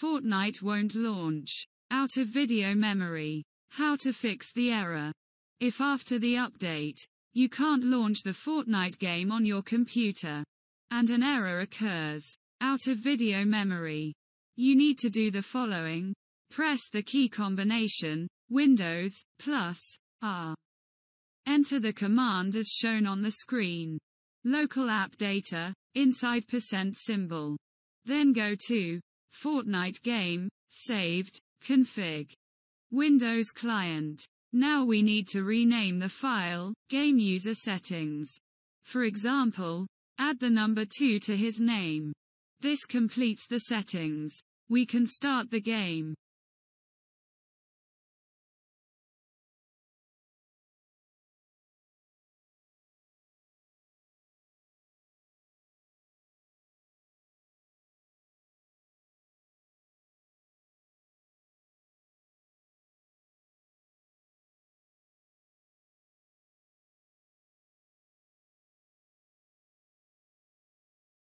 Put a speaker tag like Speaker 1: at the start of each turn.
Speaker 1: Fortnite won't launch. Out of video memory. How to fix the error. If after the update, you can't launch the Fortnite game on your computer, and an error occurs, out of video memory, you need to do the following. Press the key combination, Windows, +R. Enter the command as shown on the screen. Local app data, inside %symbol. Then go to Fortnite game, saved, config. Windows client. Now we need to rename the file, game user settings. For example, add the number 2 to his name. This completes the settings. We can start the game.